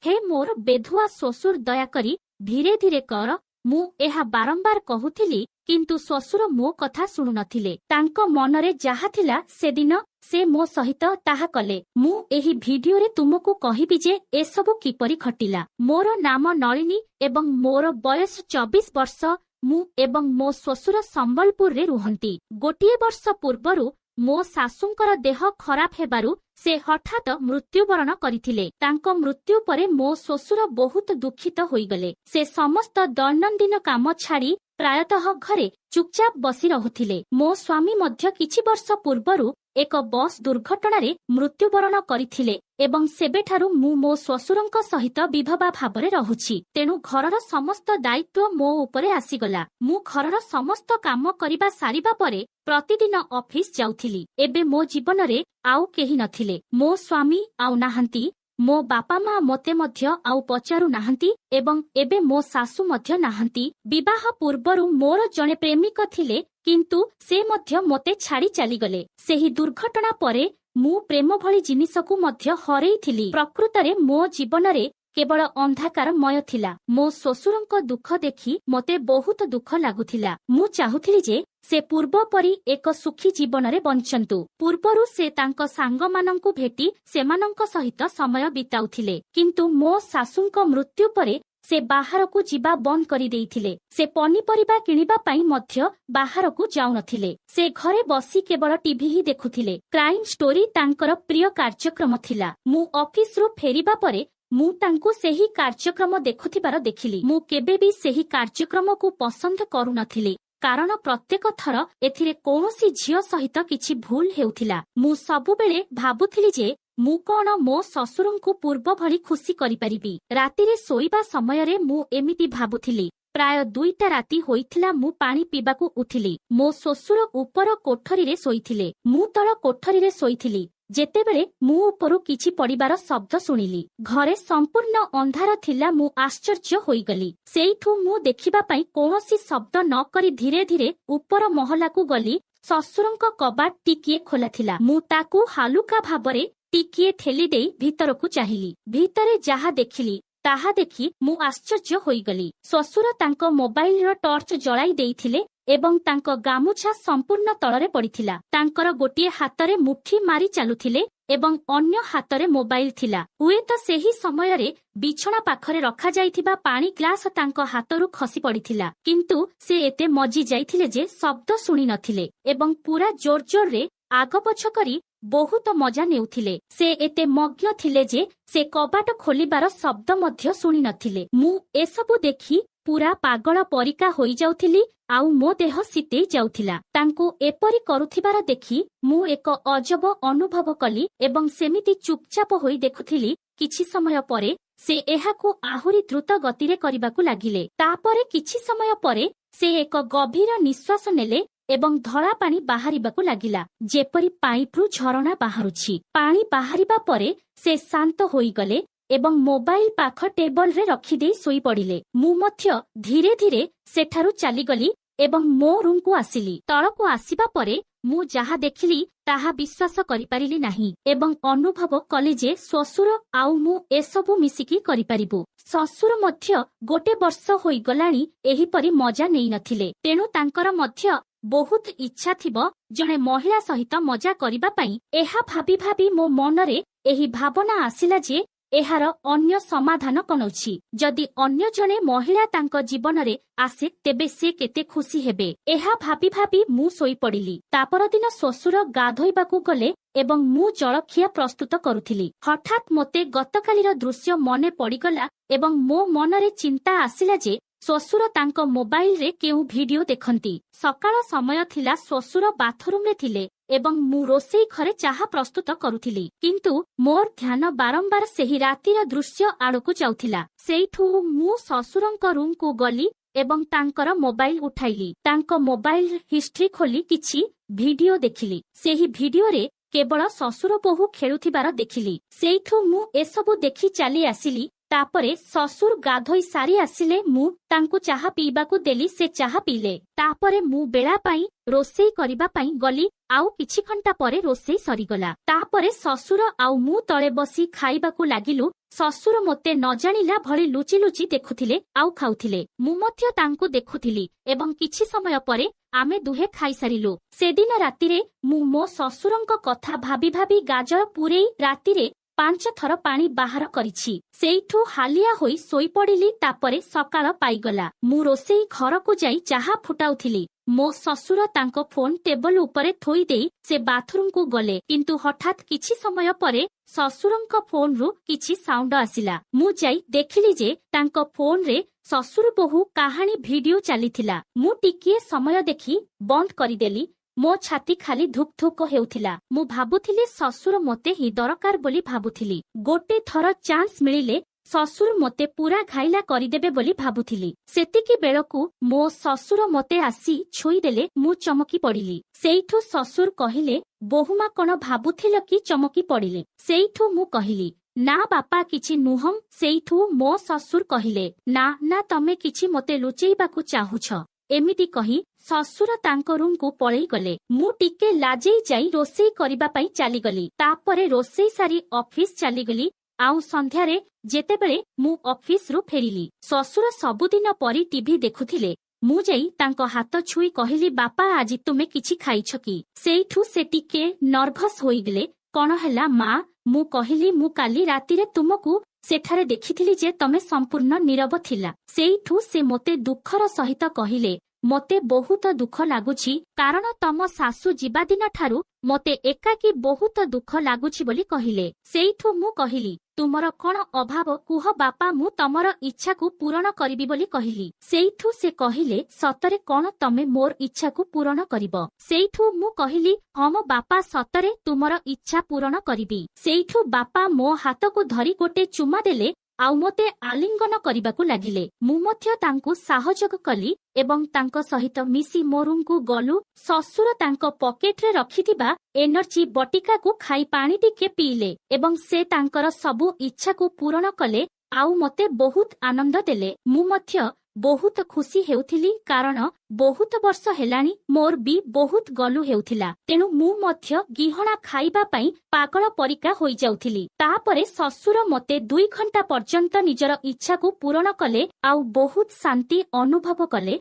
हे मोर बेधुआ श्वशुर दयाकरी धीरे धीरे कर। मु एहा बारंबार कहूथिली किंतु श्वशुर मो कथा शुणु नथिले। तांको मनरे जाहा थिला सेदिन से मो सहित ताहा कले। मु एही भिडियो रे तुमको कहिबि जे एसबु किपरि घटिला। मोर नाम नलिनी एवं मोर बयस 24 वर्ष। मु एवं मो श्वशुर संबलपुर रे रुहंती। गोटिए वर्ष पूर्वरु मो सासुंकर देह खराब हेबारु से हठात मृत्युवरण करिथिले। तांको मृत्यु परे मो श्वशुर बहुत दुखित होइगले। से समस्त दैनन्दिन काम छाड़ी प्रायतः घरे चुपचाप बसी रहुथिले। मो स्वामी मध्य किछि वर्ष पूर्वरु एक बस दुर्घटनारे मृत्युवरण करिथिले एवं सेबेठारु मु मो श्वशुरଙ୍କ सहित विधवा भावरे रहुछि। तेणु घरर समस्त दायित्व मो उपरे आसीगला। मु घरर समस्त काम करिबा सारिबा परे प्रतिदिन ऑफिस जाउथिली। एबे मो जीवनरे आउ केही नथिले। मो स्वामी आउ नाहंती। मो बापा मा मते मध्य आउ पचारु नाहंती एवं एबे मो सासु मध्य नाहंती। विवाह पूर्वरु मोर जणे प्रेमिक थिले किंतु से मध्य मते छाड़ी चली गले। सेही दुर्घटना परे मु प्रेम भली जिनिसकु मध्य हरेइथिली। प्रकृतरे मो जीवनरे केवल अंधाकारमय थिला। मो श्वशुरଙ୍କ दुख देखि मते बहुत दुख लागुथिला। मु चाहुथिली जे से पूर्व परी एक सुखी जीवनरे बंचंतु। पूर्वरु से तांको सांगमानंकु भेटी सेमानंक सहित समय बिताउथिले किंतु मो सासुंक मृत्यु परे से बाहरकु जिबा बंद करी देइथिले। से पनिपरिबा किनिबा पई मध्य बाहरकु जाउनथिले। से घरे बसी केवल टीवी ही देखुथिले। क्राइम स्टोरी तांकर प्रिय कार्यक्रम थिला। मु ऑफिस रु फेरिबा परे मु तांकु सेही कार्यक्रम देखुथिबार देखिली। मु केबे भी सेही कार्यक्रम को पसंद करू नथिली कारण प्रत्येक थर एथिरे कोनोसी झियो सहित किछि भूल हेउथिला। मु सबुबेले भाबुथिली जे मु कोन मो ससुरंकु पूर्व भली खुशी करि परिबी। रातिरे सोइबा समयरे मु एमिति भाबुथिली। प्राय 2टा राति होइथिला मु पानी पीबाकू उठिली। मो ससुर ऊपर कोठरीरे सोइथिले। मु तळ कोठरीरे सोइथिली। जेतेबेले मु उपरु किछि पडिबार शब्द सुनिली। घरे संपूर्ण अंधार थिला। मु आश्चर्य होइगली। सेइठु मु देखिबा पई कोनोसी शब्द न करी धीरे धीरे ऊपर महलाकू गली। ससुरंक कबाट टिकिए खोला थिला। मु ताकू हालुका भाबरे टिकिए ठेली देई भितरकू चाहिली। भितरे जाहा देखिली ताहा देखि मु आश्चर्य होइगली। ससुर तांको मोबाइल रो टॉर्च जळाई देइथिले एवं तांको गामुछा संपूर्ण तଳରେ पड़िथिला। तांकर गोटिए हातरे मुठी मारी चालुथिले एवं अन्य हातरे मोबाइल थिला। हुए तो सेही समयरे बिछणा पाखरे रखा जाइथिबा पानी ग्लास तांको हातरु खसी पड़िथिला किंतु से एते मजी जाइथिले जे शब्द सुनी नथिले एवं पूरा जोर जोर रे आग पछ करी बहुत मजा नेउथिले। से एते मग्न थिले जे से कबाट खोलिबार शब्द मध्य सुनी नथिले। मु एसबु देखि पूरा पागल परिका होई जाउथिली आउ मो देह सीते जाउथिला। तांको एपरी करुथिबार देखि मु एक अजब अनुभव कली एवं सेमिति चुपचाप होई देखुथिली। किछि समय परे से एहाकु आहुरी द्रुत गतिरे करिबाकू लागिले। तापरे किछि समय परे से एक गभीर निश्वास नेले एवं धळा पानी बाहारिबाकू लागिला जेपरी पाइपरु झरणा बाहारुछि। पानी बाहारिबा परे से शांत होई गले एवं मोबाइल पाख टेबल रे रखी देई सोई पड़िले। मु मध्य धीरे धीरे सेठारु चली गली एवं मो रूम को आसिली। तळकू आसीबा परे मु जाहा देखिली ताहा विश्वास करि पारिली नाही एवं अनुभव कले जे ससुर आउ मु एसबु मिसिकी करि पारिबु। ससुर मध्य गोटे वर्ष होई गलाणी एहिपरि मजा नेई नथिले। तेणु तांकर मध्य बहुत इच्छा थिबो जणे महिला सहित मजा करिबा पई। एहा भाबी भाबी मो मनरे एही भावना आसिला जे एहार अन्य समाधान कौन अछि। जदि अन्य जने महिला तांको जीवन रे आसे तेबे से केते खुशी हेबे। एहा भाबी भाबी मु सोई पड़िली। तापर दिन ससुर गाधोइबाकू गले एवं मु जलखिया प्रस्तुत करुथिली। हठात मते गतकालीर दृश्य मने पड़िगला एवं मो मनरे चिंता आसिला जे ससुर तांको मोबाइल रे केउ वीडियो देखंती। सकाळ समय थिला। ससुर बाथरूम रे थिले एवं मु रोसेई घरे चाहा प्रस्तुत करुथिली किंतु मोर ध्यान बारंबार सेही रातिर दृश्य आड़कू जाउथिला। सेइठु मु ससुरंक रूम को गली एवं तांकर मोबाइल उठाइली। तांको मोबाइल हिस्ट्री खोली किछि वीडियो देखिली। सेही वीडियो रे केवल ससुर बोहू खेलुथिबार देखिली। सेइठु मु एसबु देखि चली आसिली। तापरे ससुर गाधोई सारी आसिले। मु तांकु चाहा पीबाकू देली। से चाहा पीले। तापरे मु बेला पाई रोसेई करिबा पाई गली आउ किछि घंटा परे रोसेई सरीगला। तापरे ससुर आउ मु तळे बसी खाइबाकू लागिलु। ससुर मोते न जानिला भଳି लुचि लुचि देखुथिले आउ खाउथिले। मु मध्य तांकू देखुथिली एवं किछि समय परे आमे दुहे खाइसारिलु। सेदिन रातिरे मु मो ससुरंक कथा भाबी भाबी गाजर पुरेई रातिरे 5 थर पानी बाहर करिछि। सेइठु हालिया होई सोई पड़िली। तापरे सकाळ पाइगला। मु रोसेई घरकू जाई चाहा फुटाउथिली। मो ससुर तांको फोन टेबल उपरे थोई देई से बाथरूम को गले, किंतु हठात किछि समय परे ससुरंक फोन रु किछि साउंड आसिला। मु जाई देखिली जे तांको फोन रे ससुर बहु कहानी भिडियो चलीथिला। मु टिकिए समय देखि बंद करिदेली। मो छाती खाली धुक धुक हेउथिला। मु भाबुथिली ससुर मोते ही दरकार बोली भाबुथिली। गोटे थर चांस मिलिले ससुर मोते पूरा घाइला करिदेबे बोली भाबुथिली। सेतिकी बेलकू मो ससुर मोते आसी छुई देले। मु चमकी पड़िली। सेइठु ससुर कहिले, बहुमा कोन भाबुथिल कि चमकी पड़िले? सेइठु मु कहिली, ना बापा किछि नुहम। सेइठु मो ससुर कहिले, ना ना तमे किछि मोते लुचेइबाकू चाहुछ। एमिति कही ससुर तांको रूम को पळेई गले। मु टिके लाजेई जाई रोसेई करिबा पई चाली गली। तापरे रोसेई सारी ऑफिस चाली गली। आउ संध्यारे जेतेबेले मु ऑफिस रु फेरिली, ससुर सबुदिन परी टीवी देखुथिले। मु जाई तांको हाथ छुई कहिली, बापा आजि तुमे किछि खाइछ कि? सेइठु से टिके नर्भस होई गेले। कोन हैला मा? मु कहिली, मु काली रातिरे तुमकू सेठारे देखिथिली जे तमे संपूर्ण नीरव थिला। सेइठु से मोते दुखर सहित कहिले, मोते बहुत दुख लागुछि, कारण तम सासु जीवा दिन ठारू मोते एकाकी बहुत दुख लागुछि बोली कहिले। सेइठु मु कहिली, तुमर कोन अभाव कुह बापा, मु तमर इच्छा को पूरण करिबि बोली कहिली। सेइठु से कहिले, सतरे कोन तमे मोर इच्छा को पूरण करिब? सेइठु मु कहिली, हम बापा सतरे तुमर इच्छा पूरण करिबि। सेइठु बापा मो हाथ को धरी गोटे चुमा देले आउ मोते आलिंगन करिबाकू लागिले। मु मध्य तांकू साहयोग कली एवं तांको सहित मिसी मो रूम को गलु। ससुर तांको पॉकेट रे रखिथिबा एनर्जी बटिका को खाई पानी टिके पीले एवं से तांकर सबु इच्छा को पूर्ण कले आउ मोते बहुत आनंद देले। मु मध्य बहुत खुशी हेउथिली, कारण बहुत वर्ष हेलानी मोर भी बहुत गलु हेउथिला। तेणु मु मध्य गिहणा खाइबा पई पागल परिका होई जाउथिली। तापरे ससुर मोते 2 घंटा पर्यंत निजर इच्छा को पूर्ण कले आउ बहुत शांति अनुभव कले।